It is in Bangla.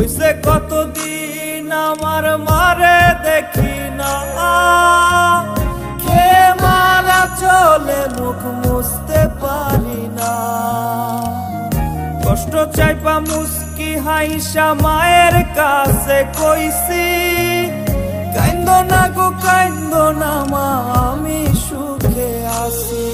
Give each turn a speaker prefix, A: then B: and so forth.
A: হইছে কতদিন আমার মারে দেখি না, কে মারা চলে মুখ মুছতে পারি না। কষ্ট চাইপা মুস্কি হাইসা মায়ের কাছে কইছি, কাইন্দো না গো কাইন্দো না মা, আমি সুখে আছি।